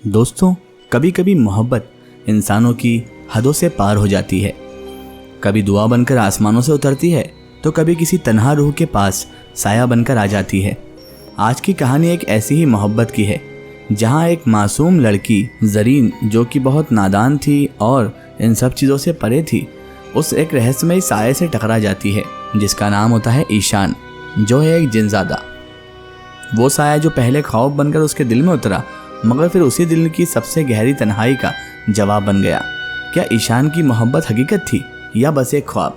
दोस्तों, कभी कभी मोहब्बत इंसानों की हदों से पार हो जाती है। कभी दुआ बनकर आसमानों से उतरती है तो कभी किसी तन्हा रूह के पास साया बनकर आ जाती है। आज की कहानी एक ऐसी ही मोहब्बत की है, जहां एक मासूम लड़की जरीन, जो कि बहुत नादान थी और इन सब चीज़ों से परे थी, उस एक रहस्यमयी साये से टकरा जाती है जिसका नाम होता है ईशान, जो है एक जिनज़ादा। वो साया जो पहले खौफ बनकर उसके दिल में उतरा, मगर फिर उसी दिल की सबसे गहरी तन्हाई का जवाब बन गया। क्या ईशान की मोहब्बत हकीकत थी या बस एक ख्वाब?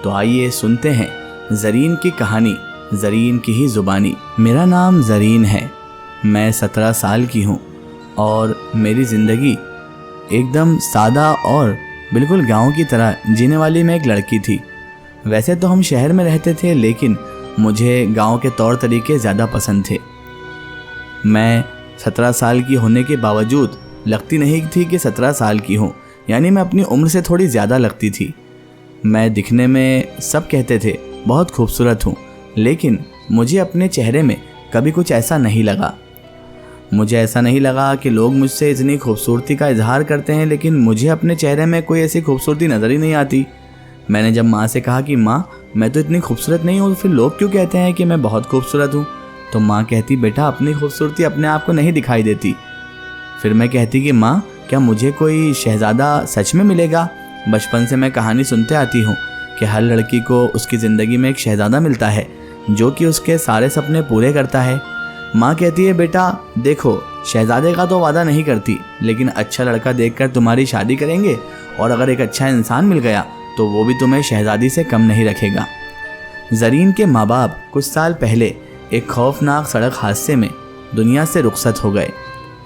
तो आइए सुनते हैं जरीन की कहानी, जरीन की ही जुबानी। मेरा नाम जरीन है, मैं 17 साल की हूँ और मेरी ज़िंदगी एकदम सादा और बिल्कुल गांव की तरह जीने वाली मैं एक लड़की थी। वैसे तो हम शहर में रहते थे, लेकिन मुझे गांव के तौर तरीके ज़्यादा पसंद थे। मैं 17 साल की होने के बावजूद लगती नहीं थी कि 17 साल की हूँ, यानी मैं अपनी उम्र से थोड़ी ज़्यादा लगती थी। मैं दिखने में सब कहते थे बहुत खूबसूरत हूँ, लेकिन मुझे अपने चेहरे में कभी कुछ ऐसा नहीं लगा। मुझे ऐसा नहीं लगा कि लोग मुझसे इतनी खूबसूरती का इजहार करते हैं, लेकिन मुझे अपने चेहरे में कोई ऐसी खूबसूरती नज़र ही नहीं आती। मैंने जब माँ से कहा कि माँ, मैं तो इतनी खूबसूरत नहीं हूँ, फिर लोग क्यों कहते हैं कि मैं बहुत खूबसूरत हूँ? तो माँ कहती, बेटा, अपनी खूबसूरती अपने आप को नहीं दिखाई देती। फिर मैं कहती कि माँ, क्या मुझे कोई शहज़ादा सच में मिलेगा? बचपन से मैं कहानी सुनते आती हूँ कि हर लड़की को उसकी ज़िंदगी में एक शहज़ादा मिलता है जो कि उसके सारे सपने पूरे करता है। माँ कहती है, बेटा देखो, शहज़ादे का तो वादा नहीं करती, लेकिन अच्छा लड़का देखकर तुम्हारी शादी करेंगे, और अगर एक अच्छा इंसान मिल गया तो वो भी तुम्हें शहज़ादी से कम नहीं रखेगा। जरीन के माँ बाप कुछ साल पहले एक खौफनाक सड़क हादसे में दुनिया से रुखसत हो गए।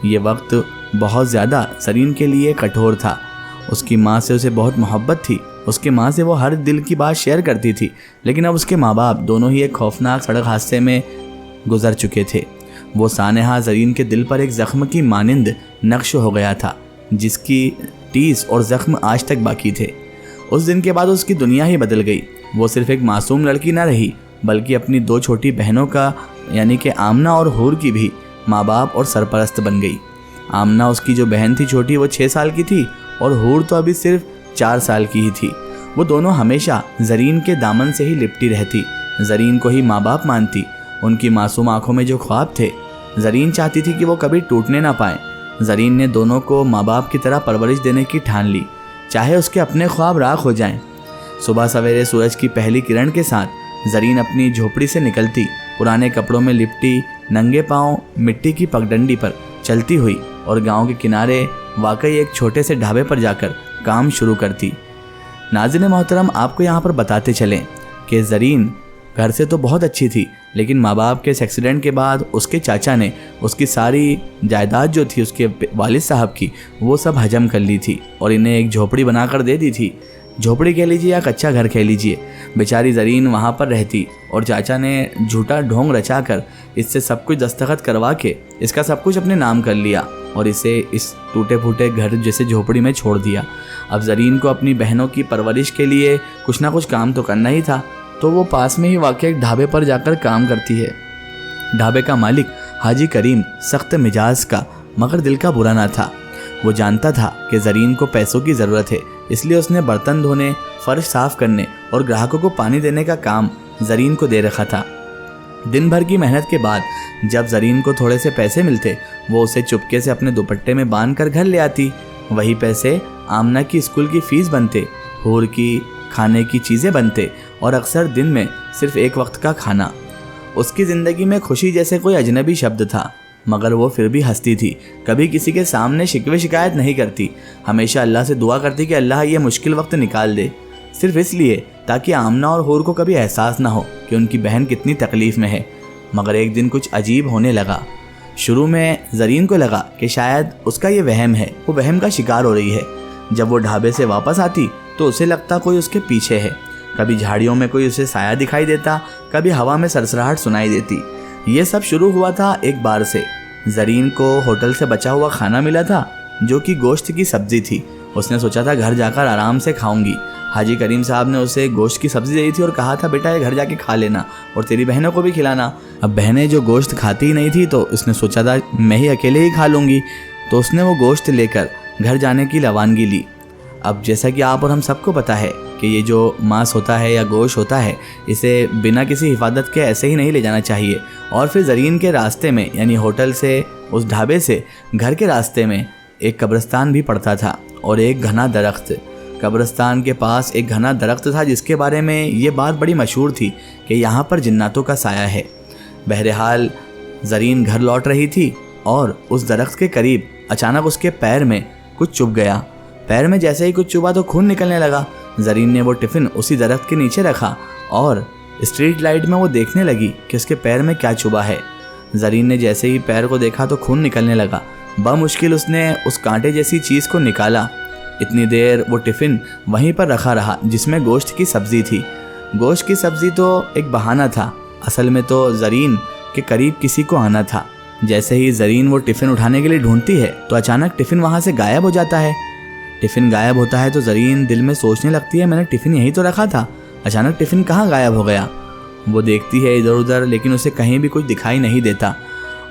ये वक्त बहुत ज़्यादा जरीन के लिए कठोर था। उसकी माँ से उसे बहुत मोहब्बत थी, उसके माँ से वो हर दिल की बात शेयर करती थी, लेकिन अब उसके माँ बाप दोनों ही एक खौफनाक सड़क हादसे में गुजर चुके थे। वो सानेहा जरीन के दिल पर एक ज़ख्म की मानिंद नक्श हो गया था, जिसकी टीस और ज़ख्म आज तक बाकी थे। उस दिन के बाद उसकी दुनिया ही बदल गई। वो सिर्फ एक मासूम लड़की न रही, बल्कि अपनी 2 छोटी बहनों का, यानी कि आमना और हूर की भी माँ बाप और सरपरस्त बन गई। आमना, उसकी जो बहन थी छोटी, वो 6 साल की थी, और हूर तो अभी सिर्फ 4 साल की ही थी। वो दोनों हमेशा जरीन के दामन से ही लिपटी रहती, जरीन को ही माँ बाप मानती। उनकी मासूम आंखों में जो ख्वाब थे, जरीन चाहती थी कि वो कभी टूटने ना पाए। जरीन ने दोनों को माँ बाप की तरह परवरिश देने की ठान ली, चाहे उसके अपने ख्वाब राख हो जाएं। सुबह सवेरे सूरज की पहली किरण के साथ जरीन अपनी झोपड़ी से निकलती, पुराने कपड़ों में लिपटी, नंगे पांव मिट्टी की पगडंडी पर चलती हुई, और गांव के किनारे वाकई एक छोटे से ढाबे पर जाकर काम शुरू करती। नाज़रीन मोहतरम, आपको यहाँ पर बताते चलें कि जरीन घर से तो बहुत अच्छी थी, लेकिन माँ बाप के इस एक्सीडेंट के बाद उसके चाचा ने उसकी सारी जायदाद जो थी उसके वालिद साहब की, वो सब हजम कर ली थी और इन्हें एक झोपड़ी बनाकर दे दी थी। झोपड़ी कह लीजिए या कच्चा घर कह लीजिए। बेचारी जरीन वहाँ पर रहती, और चाचा ने झूठा ढोंग रचा कर इससे सब कुछ दस्तखत करवा के इसका सब कुछ अपने नाम कर लिया और इसे इस टूटे फूटे घर जैसे झोपड़ी में छोड़ दिया। अब जरीन को अपनी बहनों की परवरिश के लिए कुछ ना कुछ काम तो करना ही था, तो वो पास में ही वाक़ई एक ढाबे पर जाकर काम करती है। ढाबे का मालिक हाजी करीम सख्त मिजाज का, मगर दिल का बुरा ना था। वो जानता था कि जरीन को पैसों की ज़रूरत है, इसलिए उसने बर्तन धोने, फर्श साफ करने और ग्राहकों को पानी देने का काम जरीन को दे रखा था। दिन भर की मेहनत के बाद जब जरीन को थोड़े से पैसे मिलते, वो उसे चुपके से अपने दुपट्टे में बांध कर घर ले आती। वही पैसे आमना की स्कूल की फ़ीस बनते, हूर की खाने की चीज़ें बनते, और अक्सर दिन में सिर्फ एक वक्त का खाना। उसकी ज़िंदगी में खुशी जैसे कोई अजनबी शब्द था, मगर वो फिर भी हंसती थी। कभी किसी के सामने शिकवे शिकायत नहीं करती, हमेशा अल्लाह से दुआ करती कि अल्लाह ये मुश्किल वक्त निकाल दे, सिर्फ इसलिए ताकि आमना और हूर को कभी एहसास ना हो कि उनकी बहन कितनी तकलीफ़ में है। मगर एक दिन कुछ अजीब होने लगा। शुरू में जरीन को लगा कि शायद उसका ये वहम है, वो वहम का शिकार हो रही है। जब वो ढाबे से वापस आती तो उसे लगता कोई उसके पीछे है। कभी झाड़ियों में कोई उसे साया दिखाई देता, कभी हवा में सरसराहट सुनाई देती। ये सब शुरू हुआ था एक बार से। जरीन को होटल से बचा हुआ खाना मिला था, जो कि गोश्त की सब्जी थी। उसने सोचा था घर जाकर आराम से खाऊंगी। हाजी करीम साहब ने उसे गोश्त की सब्जी दी थी और कहा था, बेटा ये घर जाके खा लेना और तेरी बहनों को भी खिलाना। अब बहनें जो गोश्त खाती ही नहीं थी, तो उसने सोचा था मैं ही अकेले ही खा लूँगी। तो उसने वो गोश्त लेकर घर जाने की रवानगी ली। अब जैसा कि आप और हम सबको पता है कि ये जो मांस होता है या गोश्त होता है, इसे बिना किसी हिफाजत के ऐसे ही नहीं ले जाना चाहिए। और फिर ज़रीन के रास्ते में, यानी होटल से, उस ढाबे से घर के रास्ते में एक कब्रिस्तान भी पड़ता था और एक घना दरख्त। कब्रिस्तान के पास एक घना दरख्त था जिसके बारे में ये बात बड़ी मशहूर थी कि यहाँ पर जिन्नातों का साया है। बहरहाल ज़रीन घर लौट रही थी और उस दरख्त के करीब अचानक उसके पैर में कुछ चुभ गया। पैर में जैसे ही कुछ चुभा तो खून निकलने लगा। ज़रीन ने वो टिफ़िन उसी दरख्त के नीचे रखा और स्ट्रीट लाइट में वो देखने लगी कि उसके पैर में क्या चुभा है। ज़रीन ने जैसे ही पैर को देखा तो खून निकलने लगा। बमुश्किल उसने उस कांटे जैसी चीज़ को निकाला। इतनी देर वो टिफ़िन वहीं पर रखा रहा जिसमें गोश्त की सब्ज़ी थी। गोश्त की सब्ज़ी तो एक बहाना था, असल में तो ज़रीन के करीब किसी को आना था। जैसे ही ज़रीन वो टिफ़िन उठाने के लिए ढूंढती है तो अचानक टिफ़िन वहाँ से गायब हो जाता है। टिफ़िन गायब होता है तो ज़रीन दिल में सोचने लगती है, मैंने टिफ़िन यहीं तो रखा था, अचानक टिफ़िन कहाँ गायब हो गया। वो देखती है इधर उधर, लेकिन उसे कहीं भी कुछ दिखाई नहीं देता।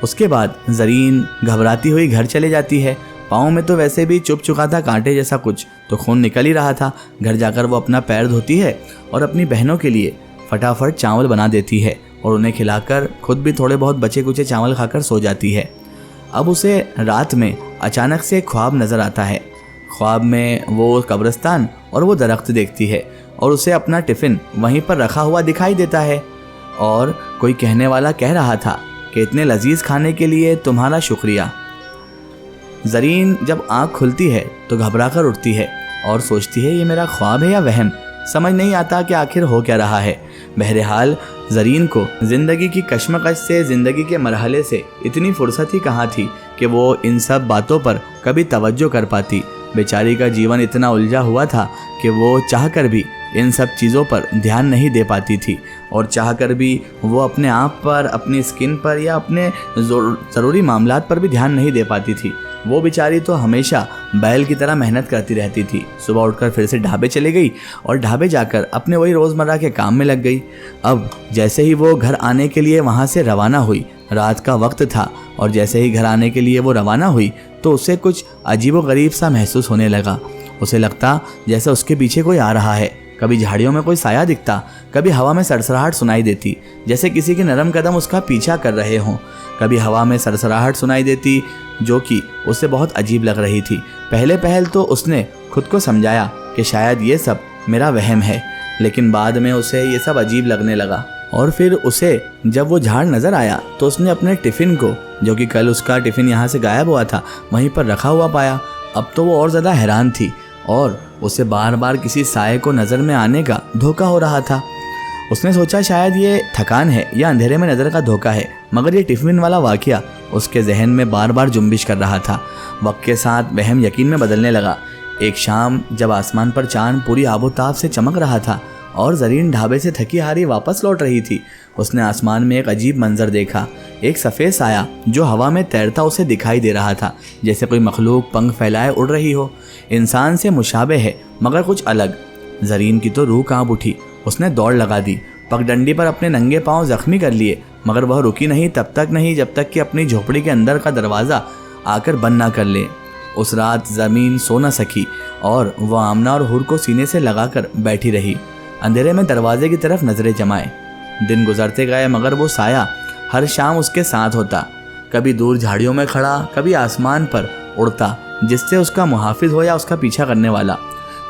उसके बाद ज़रीन घबराती हुई घर चले जाती है। पाँव में तो वैसे भी चुभ चुका था कांटे जैसा कुछ, तो खून निकल ही रहा था। घर जाकर वो अपना पैर धोती है और अपनी बहनों के लिए फटाफट चावल बना देती है और उन्हें खिलाकर खुद भी थोड़े बहुत बचे कुचे चावल खाकर सो जाती है। अब उसे रात में अचानक से ख्वाब नज़र आता है। ख्वाब में वो कब्रिस्तान और वो दरख्त देखती है और उसे अपना टिफ़िन वहीं पर रखा हुआ दिखाई देता है और कोई कहने वाला कह रहा था कि इतने लजीज खाने के लिए तुम्हारा शुक्रिया। ज़रीन जब आँख खुलती है तो घबरा कर उठती है और सोचती है ये मेरा ख्वाब है या वहम, समझ नहीं आता कि आखिर हो क्या रहा है। बहरहाल ज़रीन को ज़िंदगी की कश्मकश से, ज़िंदगी के मरहले से इतनी फुर्सत ही कहाँ थी कि वो इन सब बातों पर कभी तवज्जो कर पाती। बेचारी का जीवन इतना उलझा हुआ था कि वो चाहकर भी इन सब चीज़ों पर ध्यान नहीं दे पाती थी और चाहकर भी वो अपने आप पर, अपनी स्किन पर या अपने ज़रूरी मामलात पर भी ध्यान नहीं दे पाती थी। वो बेचारी तो हमेशा बैल की तरह मेहनत करती रहती थी। सुबह उठकर फिर से ढाबे चले गई और ढाबे जाकर अपने वही रोज़मर्रा के काम में लग गई। अब जैसे ही वो घर आने के लिए वहाँ से रवाना हुई, रात का वक्त था और जैसे ही घर आने के लिए वो रवाना हुई तो उसे कुछ अजीबोगरीब सा महसूस होने लगा। उसे लगता जैसे उसके पीछे कोई आ रहा है। कभी झाड़ियों में कोई साया दिखता, कभी हवा में सरसराहट सुनाई देती जैसे किसी के नरम कदम उसका पीछा कर रहे हों। कभी हवा में सरसराहट सुनाई देती जो कि उसे बहुत अजीब लग रही थी। पहले पहल तो उसने खुद को समझाया कि शायद ये सब मेरा वहम है, लेकिन बाद में उसे ये सब अजीब लगने लगा। और फिर उसे जब वो झाड़ नज़र आया तो उसने अपने टिफ़िन को, जो कि कल उसका टिफ़िन यहाँ से गायब हुआ था, वहीं पर रखा हुआ पाया। अब तो वो और ज़्यादा हैरान थी और उसे बार बार किसी साये को नज़र में आने का धोखा हो रहा था। उसने सोचा शायद ये थकान है या अंधेरे में नज़र का धोखा है, मगर ये टिफ़िन वाला वाक़या उसके जहन में बार बार जुम्बिश कर रहा था। वक्त के साथ वहम यकीन में बदलने लगा। एक शाम जब आसमान पर चांद पूरी आबोताब से चमक रहा था और ज़रीन ढाबे से थकी हारी वापस लौट रही थी, उसने आसमान में एक अजीब मंजर देखा। एक सफ़ेद साया जो हवा में तैरता उसे दिखाई दे रहा था, जैसे कोई मखलूक पंख फैलाए उड़ रही हो। इंसान से मुशाबे है मगर कुछ अलग। ज़रीन की तो रूह कांप उठी। उसने दौड़ लगा दी, पगडंडी पर अपने नंगे पांव जख्मी कर लिए, मगर वह रुकी नहीं तब तक नहीं जब तक कि अपनी झोपड़ी के अंदर का दरवाज़ा आकर बंद ना कर ले। उस रात ज़मीन सो न सकी और वह आमना और हुर को सीने से लगाकर बैठी रही, अंधेरे में दरवाजे की तरफ नज़रें जमाए। दिन गुजरते गए मगर वो साया हर शाम उसके साथ होता, कभी दूर झाड़ियों में खड़ा, कभी आसमान पर उड़ता, जिससे उसका मुहाफिज हो या उसका पीछा करने वाला।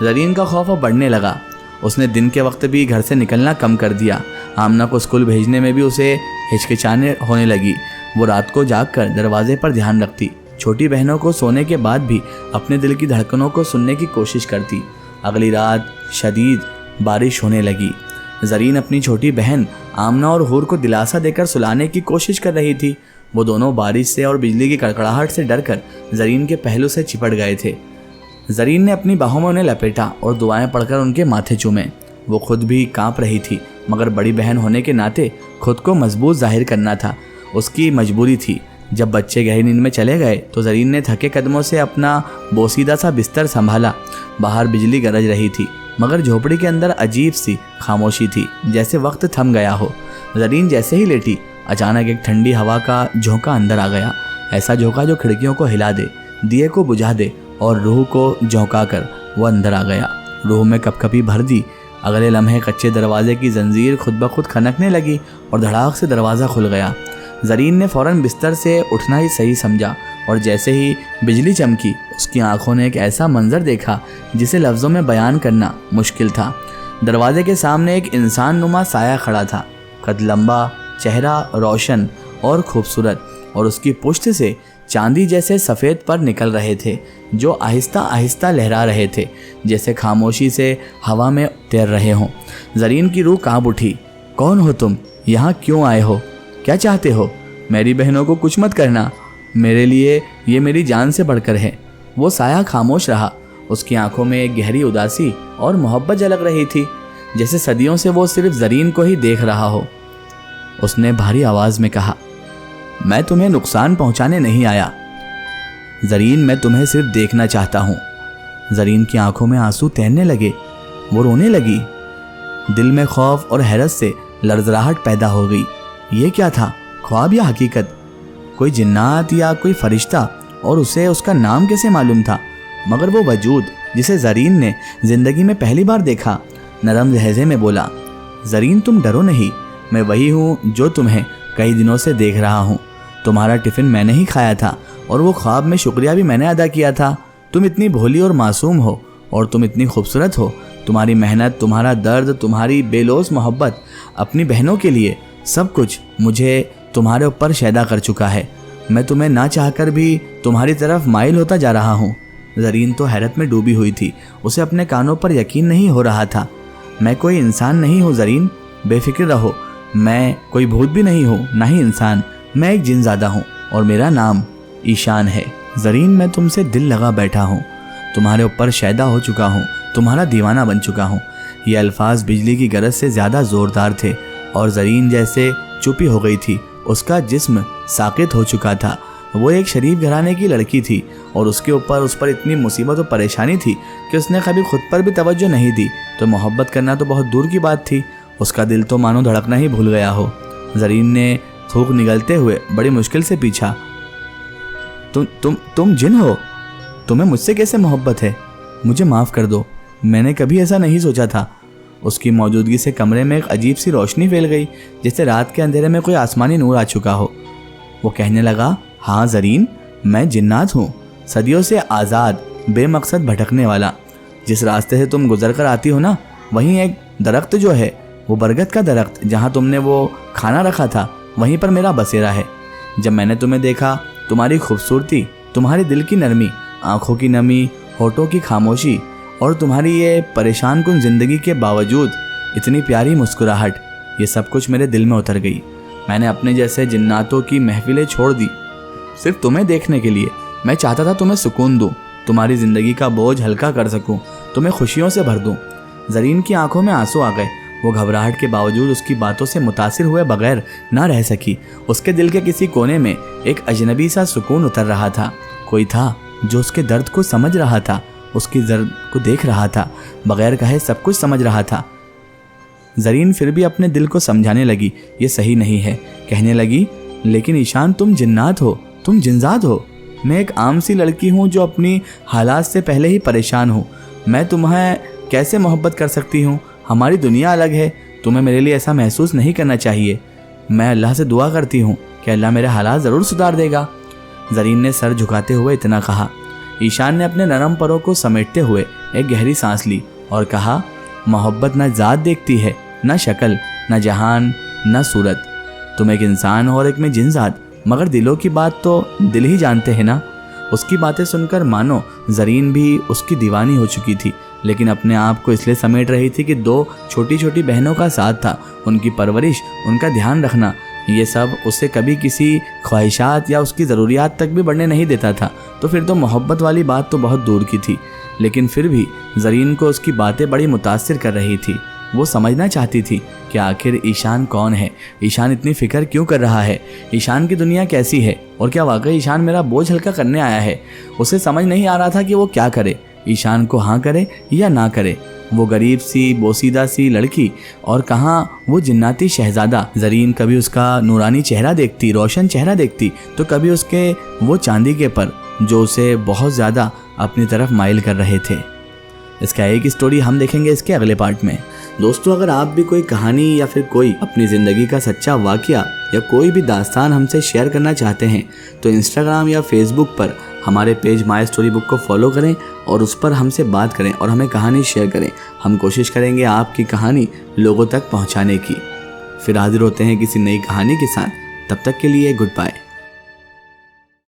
ज़रीन का खौफ अब बढ़ने लगा। उसने दिन के वक्त भी घर से निकलना कम कर दिया। आमना को स्कूल भेजने में भी उसे हिचकिचाने होने लगी। वो रात को जागकर दरवाजे पर ध्यान रखती, छोटी बहनों को सोने के बाद भी अपने दिल की धड़कनों को सुनने की कोशिश करती। अगली रात शदीद बारिश होने लगी। ज़रीन अपनी छोटी बहन आमना और हूर को दिलासा देकर सुलाने की कोशिश कर रही थी। वो दोनों बारिश से और बिजली की कड़कड़ाहट से डरकर ज़रीन के पहलू से चिपट गए थे। ज़रीन ने अपनी बाहों में उन्हें लपेटा और दुआएं पढ़कर उनके माथे चूमे। वो खुद भी कांप रही थी, मगर बड़ी बहन होने के नाते खुद को मजबूत जाहिर करना था, उसकी मजबूरी थी। जब बच्चे गहरी नींद में चले गए तो ज़रीन ने थके कदमों से अपना बोसीदा सा बिस्तर संभाला। बाहर बिजली गरज रही थी, मगर झोपड़ी के अंदर अजीब सी खामोशी थी, जैसे वक्त थम गया हो। ज़रीन जैसे ही लेटी, अचानक एक ठंडी हवा का झोंका अंदर आ गया, ऐसा झोंका जो खिड़कियों को हिला दे। दिए को बुझा दे और रूह को झोंका कर वो अंदर आ गया। रूह में कपकपी भर दी। अगले लम्हे कच्चे दरवाजे की जंजीर खुद ब खुद खनकने लगी और धड़ाक से दरवाज़ा खुल गया। जरीन ने फ़ौरन बिस्तर से उठना ही सही समझा और जैसे ही बिजली चमकी उसकी आंखों ने एक ऐसा मंजर देखा जिसे लफ्ज़ों में बयान करना मुश्किल था। दरवाजे के सामने एक इंसान नुमा साया खड़ा था, कद लंबा, चेहरा रोशन और खूबसूरत, और उसकी पुश्त से चांदी जैसे सफ़ेद पर निकल रहे थे जो आहिस्ता आहिस्ता लहरा रहे थे, जैसे खामोशी से हवा में तैर रहे हों। जरीन की रूह कांप उठी। कौन हो तुम? यहाँ क्यों आए हो? क्या चाहते हो? मेरी बहनों को कुछ मत करना, मेरे लिए ये मेरी जान से बढ़कर है। वो साया खामोश रहा। उसकी आंखों में एक गहरी उदासी और मोहब्बत झलक रही थी, जैसे सदियों से वो सिर्फ जरीन को ही देख रहा हो। उसने भारी आवाज़ में कहा, मैं तुम्हें नुकसान पहुंचाने नहीं आया जरीन, मैं तुम्हें सिर्फ देखना चाहता हूँ। जरीन की आंखों में आंसू तैरने लगे। वो रोने लगी। दिल में खौफ और हैरत से लरजराहट पैदा हो गई। ये क्या था, ख्वाब या हकीकत? कोई जिन्नात या कोई फरिश्ता? और उसे उसका नाम कैसे मालूम था? मगर वो वजूद जिसे जरीन ने जिंदगी में पहली बार देखा, नरम लहजे में बोला, जरीन तुम डरो नहीं, मैं वही हूँ जो तुम्हें कई दिनों से देख रहा हूँ। तुम्हारा टिफ़िन मैंने ही खाया था और वो ख्वाब में शुक्रिया भी मैंने अदा किया था। तुम इतनी भोली और मासूम हो और तुम इतनी खूबसूरत हो। तुम्हारी मेहनत, तुम्हारा दर्द, तुम्हारी बेलौस मोहब्बत अपनी बहनों के लिए, सब कुछ मुझे तुम्हारे ऊपर शैदा कर चुका है। मैं तुम्हें ना चाहकर भी तुम्हारी तरफ माइल होता जा रहा हूँ। जरीन तो हैरत में डूबी हुई थी। उसे अपने कानों पर यकीन नहीं हो रहा था। मैं कोई इंसान नहीं हूँ जरीन, बेफिक्र रहो। मैं कोई भूत भी नहीं हूँ, ना ही इंसान। मैं एक जिनज़ादा हूँ और मेरा नाम ईशान है। जरीन, मैं तुमसे दिल लगा बैठा हूँ, तुम्हारे ऊपर शैदा हो चुका हूँ, तुम्हारा दीवाना बन चुका हूँ। ये अल्फाज बिजली की गरज से ज़्यादा ज़ोरदार थे और जरीन जैसे चुपी हो गई थी। उसका जिस्म साकित हो चुका था। वो एक शरीफ घराने की लड़की थी और उसके ऊपर उस पर इतनी मुसीबत और परेशानी थी कि उसने कभी खुद पर भी तवज्जो नहीं दी, तो मोहब्बत करना तो बहुत दूर की बात थी। उसका दिल तो मानो धड़कना ही भूल गया हो। जरीन ने थूक निगलते हुए बड़ी मुश्किल से पूछा, तुम जिन हो? तुम्हें मुझसे कैसे मोहब्बत है? मुझे माफ़ कर दो, मैंने कभी ऐसा नहीं सोचा था। उसकी मौजूदगी से कमरे में एक अजीब सी रोशनी फैल गई, जैसे रात के अंधेरे में कोई आसमानी नूर आ चुका हो। वो कहने लगा, हाँ जरीन, मैं जिन्नात हूँ, सदियों से आज़ाद, बेमकसद भटकने वाला। जिस रास्ते से तुम गुजर कर आती हो ना, वहीं एक दरख्त जो है, वो बरगद का दरख्त, जहाँ तुमने वो खाना रखा था, वहीं पर मेरा बसेरा है। जब मैंने तुम्हें देखा, तुम्हारी खूबसूरती, तुम्हारे दिल की नरमी, आंखों की नमी, होठों की खामोशी और तुम्हारी ये परेशान कुन ज़िंदगी के बावजूद इतनी प्यारी मुस्कुराहट, ये सब कुछ मेरे दिल में उतर गई। मैंने अपने जैसे जिन्नातों की महफिलें छोड़ दी सिर्फ तुम्हें देखने के लिए। मैं चाहता था तुम्हें सुकून दूँ, तुम्हारी ज़िंदगी का बोझ हल्का कर सकूँ, तुम्हें खुशियों से भर दूँ। जरीन की आंखों में आंसू आ गए। वो घबराहट के बावजूद उसकी बातों से मुतासिर हुए बगैर ना रह सकी। उसके दिल के किसी कोने में एक अजनबी सा सुकून उतर रहा था। कोई था जो उसके दर्द को समझ रहा था, उसकी दर्द को देख रहा था, बगैर कहे सब कुछ समझ रहा था। जरीन फिर भी अपने दिल को समझाने लगी, ये सही नहीं है। कहने लगी, लेकिन ईशान, तुम जिन्नात हो, तुम जिनजात हो। मैं एक आम सी लड़की हूँ जो अपनी हालात से पहले ही परेशान हूँ। मैं तुम्हें कैसे मोहब्बत कर सकती हूँ? हमारी दुनिया अलग है। तुम्हें मेरे लिए ऐसा महसूस नहीं करना चाहिए। मैं अल्लाह से दुआ करती हूँ कि अल्लाह मेरे हालात ज़रूर सुधार देगा। जरीन ने सर झुकाते हुए इतना कहा। ईशान ने अपने नरम परों को समेटते हुए एक गहरी सांस ली और कहा, मोहब्बत न ज़ात देखती है, न शक्ल, न जहान, न सूरत। तुम एक इंसान हो और एक में जिनजात, मगर दिलों की बात तो दिल ही जानते हैं ना। उसकी बातें सुनकर मानो जरीन भी उसकी दीवानी हो चुकी थी, लेकिन अपने आप को इसलिए समेट रही थी कि दो छोटी छोटी बहनों का साथ था, उनकी परवरिश, उनका ध्यान रखना, ये सब उसे कभी किसी ख्वाहिशात या उसकी ज़रूरियात तक भी बढ़ने नहीं देता था। तो फिर तो मोहब्बत वाली बात तो बहुत दूर की थी, लेकिन फिर भी जरीन को उसकी बातें बड़ी मुतासिर कर रही थी। वो समझना चाहती थी कि आखिर ईशान कौन है, ईशान इतनी फ़िक्र क्यों कर रहा है, ईशान की दुनिया कैसी है, और क्या वाकई ईशान मेरा बोझ हल्का करने आया है। उसे समझ नहीं आ रहा था कि वो क्या करे, ईशान को हाँ करे या ना करे। वो गरीब सी बोसीदा सी लड़की और कहाँ वो जिन्नाती शहजादा। जरीन कभी उसका नूरानी चेहरा देखती, रोशन चेहरा देखती, तो कभी उसके वो चांदी के पर जो उसे बहुत ज़्यादा अपनी तरफ माइल कर रहे थे। इसका एक स्टोरी हम देखेंगे इसके अगले पार्ट में। दोस्तों, अगर आप भी कोई कहानी या फिर कोई अपनी ज़िंदगी का सच्चा वाकया या कोई भी दास्तान हमसे शेयर करना चाहते हैं तो इंस्टाग्राम या फेसबुक पर हमारे पेज माय स्टोरी बुक को फॉलो करें और उस पर हमसे बात करें और हमें कहानी शेयर करें। हम कोशिश करेंगे आपकी कहानी लोगों तक पहुंचाने की। फिर हाजिर होते हैं किसी नई कहानी के साथ। तब तक के लिए गुड बाय।